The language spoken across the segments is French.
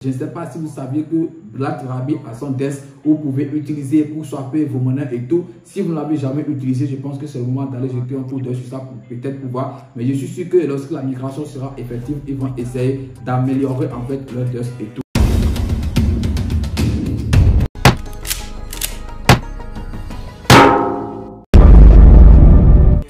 Je ne sais pas si vous saviez que BlackRocket a son desk où vous pouvez utiliser pour swapper vos monnaies et tout. Si vous ne l'avez jamais utilisé, je pense que c'est le moment d'aller jeter un coup d'œil sur ça pour peut-être pouvoir. Mais je suis sûr que lorsque la migration sera effective, ils vont essayer d'améliorer en fait leur desk et tout.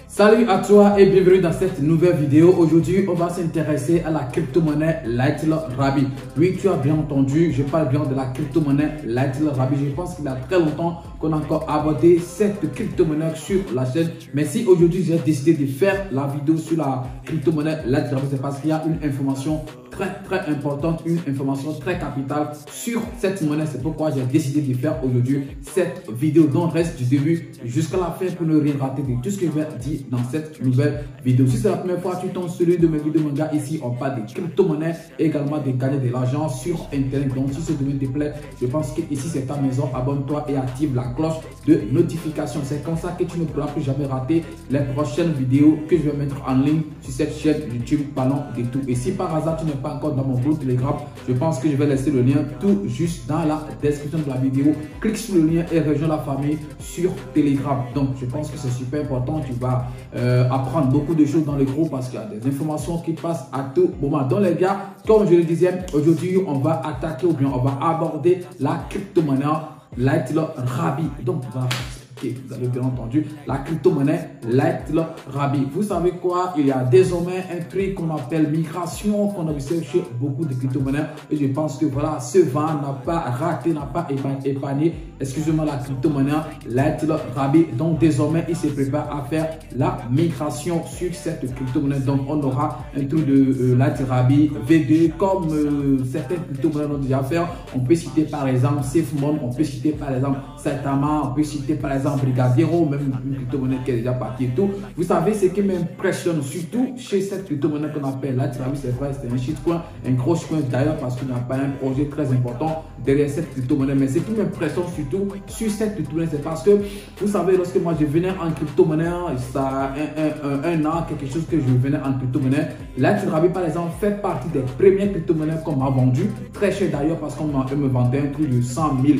Salut à toi et bienvenue dans cette nouvelle vidéo. Aujourd'hui, on va s'intéresser à la crypto-monnaie LightLaRabbit. Oui, tu as bien entendu, je parle bien de la crypto-monnaie LightLaRabbit. Je pense qu'il y a très longtemps qu'on a encore abordé cette crypto-monnaie sur la chaîne. Mais si aujourd'hui j'ai décidé de faire la vidéo sur la crypto-monnaie LightLaRabbit, c'est parce qu'il y a une information très importante, une information très capitale sur cette monnaie. C'est pourquoi j'ai décidé de faire aujourd'hui cette vidéo. Donc reste du début jusqu'à la fin pour ne rien rater de tout ce que je vais dire dans cette nouvelle vidéo. Si c'est la première fois que tu tombes sur l'une de mes vidéos, mon gars, ici on parle de crypto-monnaie et également de gagner de l'argent sur internet. Donc si ce domaine te plaît, je pense que ici c'est ta maison. Abonne-toi et active la cloche de notification. C'est comme ça que tu ne pourras plus jamais rater les prochaines vidéos que je vais mettre en ligne sur cette chaîne YouTube parlant de tout. Et si par hasard tu n'es pas encore dans mon groupe Telegram, je pense que je vais laisser le lien tout juste dans la description de la vidéo. Clique sur le lien et rejoins la famille sur Telegram. Donc je pense que c'est super important. Tu vas apprendre beaucoup de choses dans le groupe parce qu'il y a des informations qui passent à tout moment. Donc les gars, comme je le disais, aujourd'hui on va attaquer ou bien on va aborder la crypto-monnaie LightLaRabbit. Donc voilà. Vous avez bien entendu la crypto-monnaie LightLaRabbit. Vous savez quoi? Il y a désormais un truc qu'on appelle migration, qu'on observe chez beaucoup de crypto-monnaies. Et je pense que voilà, ce vent n'a pas raté, n'a pas épargné, excusez-moi, la crypto-monnaie LightLaRabbit. Donc désormais, il se prépare à faire la migration sur cette crypto-monnaie. Donc on aura un truc de LightLaRabbit V2 comme certaines crypto-monnaies ont déjà fait. On peut citer par exemple SafeMoon, on peut citer par exemple Saitama, on peut citer par exemple Brigadero, même une crypto-monnaie qui est déjà partie et tout. Vous savez, ce qui m'impressionne surtout chez cette crypto-monnaie qu'on appelle LightLaRabbit, c'est vrai, c'est un shitcoin, un gros coin d'ailleurs parce qu'il n'y a pas un projet très important derrière cette crypto-monnaie. Mais ce qui m'impressionne surtout sur cette crypto-monnaie, c'est parce que vous savez, lorsque moi je venais en crypto-monnaie, ça a un an, quelque chose que je venais en crypto-monnaie, LightLaRabbit par exemple fait partie des premières crypto-monnaies qu'on m'a vendu, très cher d'ailleurs parce qu'on me vendait un truc de 100 000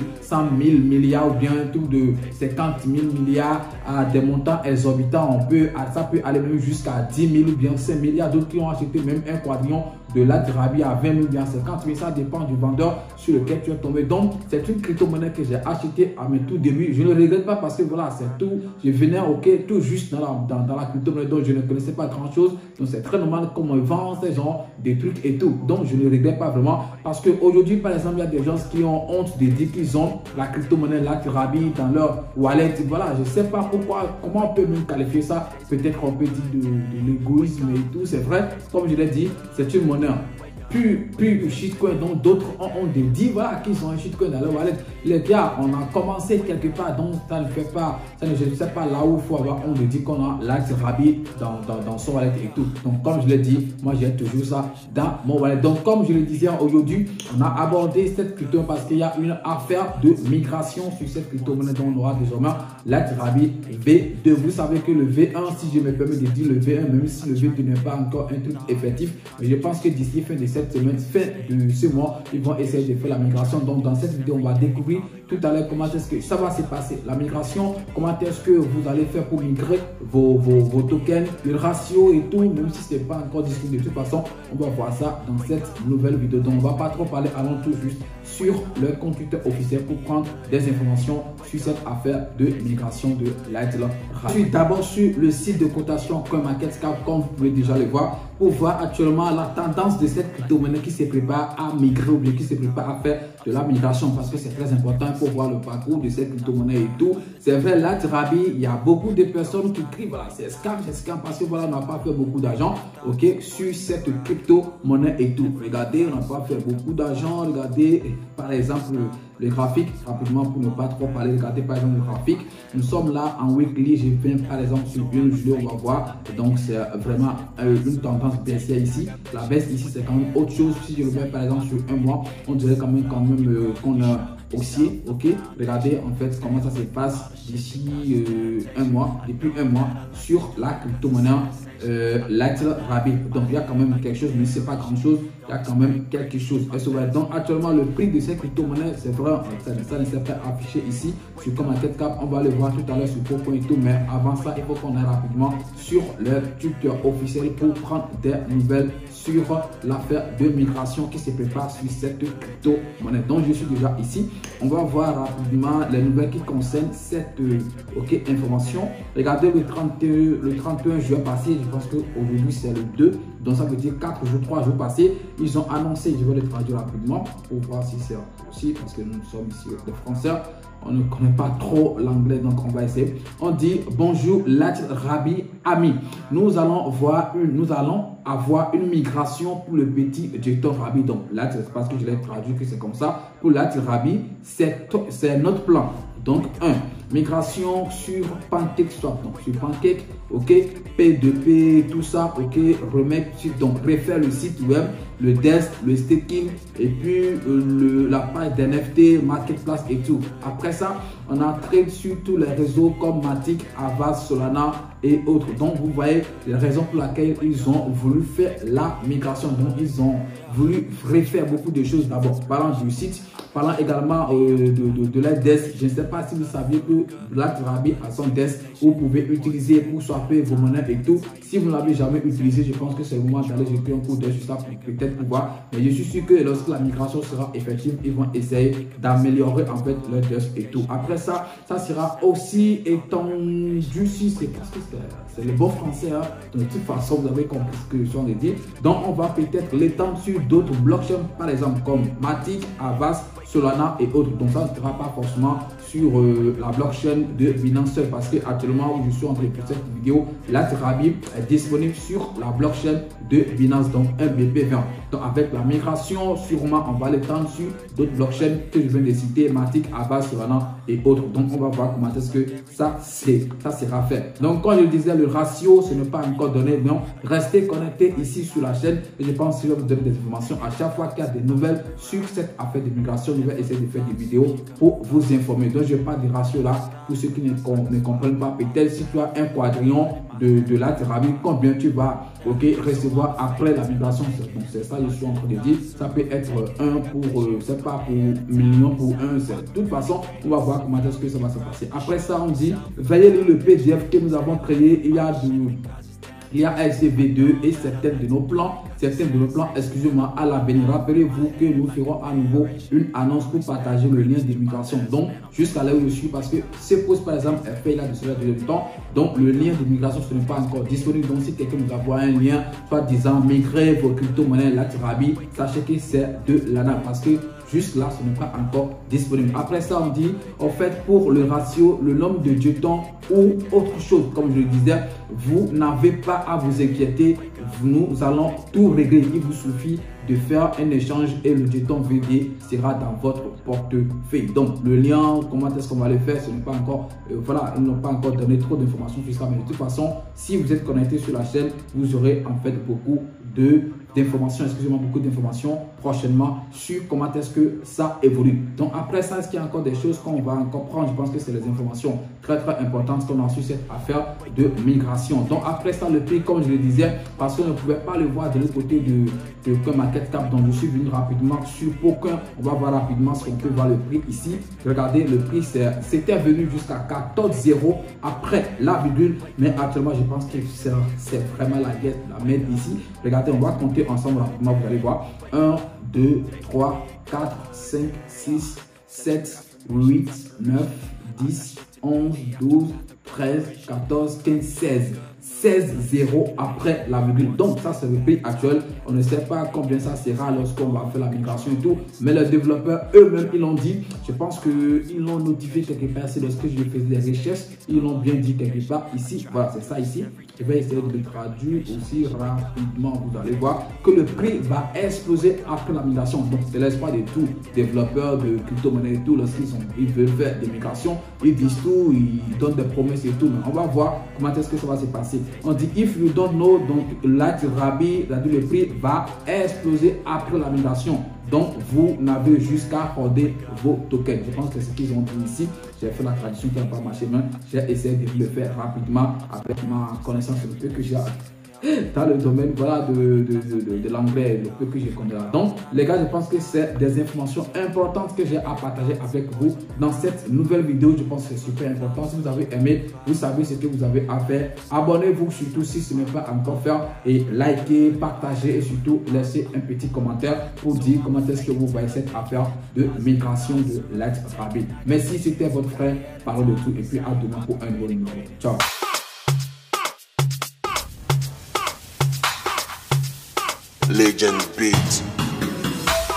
milliards ou bien un truc de 50 000 milliards à des montants exorbitants. Ça peut aller même jusqu'à 10 000 ou bien 5 milliards. D'autres qui ont acheté même un quadrillion de LightLaRabbit à 20 000 bien 50 000. Ça dépend du vendeur sur lequel tu es tombé. Donc, c'est une crypto-monnaie que j'ai acheté à mes tout débuts. Je ne le regrette pas parce que voilà, c'est tout. Je venais tout juste dans la crypto-monnaie, donc je ne connaissais pas grand-chose. Donc, c'est très normal comment ils vendent ces gens des trucs et tout. Donc, je ne regrette pas vraiment parce qu'aujourd'hui, par exemple, il y a des gens qui ont honte de dire qu'ils ont la crypto-monnaie LightLaRabbit dans leur wallet. Voilà, je ne sais pas pourquoi, comment on peut même qualifier ça. Peut-être qu'on peut dire de l'égoïsme et tout. C'est vrai, comme je l'ai dit, c'est une monnaie plus shitcoin. Donc d'autres ont dit voilà qu'ils ont un shitcoin dans leur wallet. Les gars, on a commencé quelque part, donc ça ne fait pas, je ne sais pas là où il faut avoir honte de dire qu'on a LightLaRabbit dans son wallet et tout. Donc comme je l'ai dit, moi j'ai toujours ça dans mon wallet. Donc comme je le disais aujourd'hui, on a abordé cette crypto parce qu'il y a une affaire de migration sur cette crypto-monnaie dont on aura désormais LightLaRabbit V2. Vous savez que le V1, si je me permets de dire le V1, même si le V2 n'est pas encore un truc effectif, mais je pense que d'ici fin de cette semaine, fin de ce mois, ils vont essayer de faire la migration. Donc dans cette vidéo, on va découvrir tout à l'heure comment est-ce que ça va se passer, la migration, comment est-ce que vous allez faire pour migrer vos tokens, le ratio et tout, même si ce n'est pas encore disponible. De toute façon, on va voir ça dans cette nouvelle vidéo. Donc on va pas trop parler, allons tout juste sur leur compte Twitter officiel pour prendre des informations sur cette affaire de migration de LightLaRabbit. Je suis d'abord sur le site de cotation CoinMarketCap, comme vous pouvez déjà le voir, pour voir actuellement la tendance de cette crypto-monnaie qui se prépare à migrer ou bien qui se prépare à faire de la migration, parce que c'est très important pour voir le parcours de cette crypto-monnaie et tout. C'est vrai, LightLaRabbit, il y a beaucoup de personnes qui crient voilà, c'est scam parce que voilà, on n'a pas fait beaucoup d'argent, ok, sur cette crypto-monnaie et tout. Regardez, on n'a pas fait beaucoup d'argent. Regardez par exemple le graphique rapidement pour ne pas trop parler. Regardez par exemple le graphique. Nous sommes là en weekly. Je viens par exemple sur 1 juillet, on va voir. Donc c'est vraiment une tendance baissière ici. La baisse ici c'est quand même autre chose. Si je le mets par exemple sur un mois, on dirait quand même qu'on haussier. Ok, regardez en fait comment ça se passe d'ici un mois, depuis un mois sur la crypto-monnaie Lightler Rabbit. Donc il y a quand même quelque chose, mais c'est pas grand chose. Il y a quand même quelque chose. Donc actuellement le prix de ces crypto-monnaies, c'est vrai, ça ne s'est pas affiché ici sur CoinMarketCap. On va le voir tout à l'heure sur Popo et tout, mais avant ça, il faut qu'on aille rapidement sur leur Twitter officiel pour prendre des nouvelles sur l'affaire de migration qui se prépare sur cette crypto-monnaie. Donc je suis déjà ici. On va voir rapidement les nouvelles qui concernent cette information. Regardez le 31 juin passé, je pense qu'aujourd'hui c'est le 2. Donc ça veut dire 4 jours, 3 jours passés, ils ont annoncé, je vais le traduire rapidement pour voir si c'est possible parce que nous sommes ici des Français. On ne connaît pas trop l'anglais, donc on va essayer. On dit bonjour Lightler Rabbit ami. Nous allons avoir une migration pour le petit jeton Rabbit. Donc là, c'est parce que je l'ai traduit que c'est comme ça. Pour Lightler Rabbit, c'est notre plan. Donc, migration sur PancakeSwap. Donc, sur Pancake, ok, P2P, tout ça, ok, remettre, donc, refaire le site web, le desk, le staking, et puis la page d'NFT, Marketplace et tout. Après ça, on a trade sur tous les réseaux comme Matic, Avast, Solana et autres. Donc, vous voyez les raisons pour lesquelles ils ont voulu faire la migration. Donc, ils ont voulu refaire beaucoup de choses. D'abord, parlant du site, parlant également de la desk. Je ne sais pas si vous saviez que Lightler Rabbit a son desk où vous pouvez utiliser pour swapper vos monnaies et tout. Si vous ne l'avez jamais utilisé, je pense que c'est le moment d'aller jeter un coup d'œil sur ça pour peut-être pouvoir. Mais je suis sûr que lorsque la migration sera effective, ils vont essayer d'améliorer en fait leur desk et tout. Après ça, ça sera aussi étendu si c'est parce que c'est le bon français. Hein. De toute façon, vous avez compris ce que je viens de dire. Donc, on va peut-être l'étendre sur d'autres blockchains, par exemple comme Matic, Avast, Solana et autres. Donc ça ne sera pas forcément sur la blockchain de Binance seul parce que actuellement où je suis en train de faire cette vidéo, Lightler Rabbit est disponible sur la blockchain de Binance, donc un BP20. Donc avec la migration, sûrement on va l'étendre sur d'autres blockchains que je viens de citer, Matic, Avast, Solana et autres. Donc on va voir comment est-ce que ça sera fait. Donc comme je le disais, le ratio ce n'est pas encore donné, donc restez connectés ici sur la chaîne et je pense que je vais vous donner des informations à chaque fois qu'il y a des nouvelles sur cette affaire de migration. Je vais essayer de faire des vidéos pour vous informer. Donc je parle des ratios là pour ceux qui ne comprennent pas. Peut-être si tu as un quadrillon de Lightler Rabbit, combien tu vas recevoir après la migration. Donc c'est ça que je suis en train de dire. Ça peut être 1 pour, c'est pas pour million pour 1. De toute façon, on va voir comment est-ce que ça va se passer. Après ça, on dit, veuillez lire le PDF que nous avons créé. Il y a LCV2 et certains de nos plans, excusez-moi, à l'avenir. Rappelez-vous que nous ferons à nouveau une annonce pour partager le lien de migration. Donc, jusqu'à là où je suis, parce que ce post, par exemple, est fait là de cela de temps. Donc, le lien de migration, ce n'est pas encore disponible. Donc, si quelqu'un nous envoie un lien, soit disant migrer vos crypto-monnaies Lightler Rabbit, sachez que c'est de l'ANA parce que juste là, ce n'est pas encore disponible. Après ça, on dit, en fait, pour le ratio, le nombre de jetons ou autre chose, comme je le disais, vous n'avez pas à vous inquiéter. Nous allons tout régler. Il vous suffit de faire un échange et le jeton VD sera dans votre portefeuille. Donc, le lien, comment est-ce qu'on va le faire, ce n'est pas encore, voilà, ils n'ont pas encore donné trop d'informations sur ça. Mais de toute façon, si vous êtes connecté sur la chaîne, vous aurez en fait beaucoup d'informations, beaucoup d'informations prochainement sur comment est-ce que ça évolue. Donc après ça, est-ce qu'il y a encore des choses qu'on va encore prendre? Je pense que c'est les informations très importantes qu'on a sur cette affaire de migration. Donc après ça, le prix, comme je le disais, parce qu'on ne pouvait pas le voir de l'autre côté de CoinMarketCap, donc je suis venu rapidement sur Poker. On va voir rapidement ce qu'on peut voir le prix ici. Regardez, le prix, c'était venu jusqu'à 14,0 après la virgule, mais actuellement, je pense que c'est vraiment la guerre, la merde ici. Regardez, on va compter ensemble rapidement, vous allez voir. 1, 2, 3, 4, 5, 6, 7, 8, 9, 10, 11, 12, 13, 14, 15, 16. 16,0 après la virgule. Donc ça c'est le prix actuel. On ne sait pas combien ça sera lorsqu'on va faire la migration et tout. Mais les développeurs eux-mêmes ils l'ont dit. Je pense qu'ils l'ont notifié quelque part. C'est lorsque je faisais des recherches. Ils l'ont bien dit quelque part ici. Voilà, c'est ça ici. Je vais essayer de le traduire aussi rapidement. Vous allez voir que le prix va exploser après la migration. Donc c'est l'espoir de tous développeurs de crypto-monnaie et tout. Lorsqu'ils veulent faire des migrations, ils disent tout, ils donnent des promesses et tout. Mais on va voir comment est-ce que ça va se passer. On dit if you don't know, donc Lightler Rabbit, le prix va exploser après la migration. Donc, vous n'avez juste qu'à holder vos tokens. Je pense que c'est ce qu'ils ont dit ici. J'ai fait la traduction qui n'a pas marché, mais j'ai essayé de le faire rapidement avec ma connaissance de peu que j'ai dans le domaine voilà, de l'anglais, le peu que je connais. Donc, les gars, je pense que c'est des informations importantes que j'ai à partager avec vous dans cette nouvelle vidéo. Je pense que c'est super important. Si vous avez aimé, vous savez ce que vous avez à faire. Abonnez-vous surtout si ce n'est pas encore fait et likez, partagez et surtout laissez un petit commentaire pour dire comment est-ce que vous voyez cette affaire de migration de Light Rabbit. Merci, c'était votre frère Parole de tout et puis à demain pour un nouveau numéro. Ciao. Legend Beats.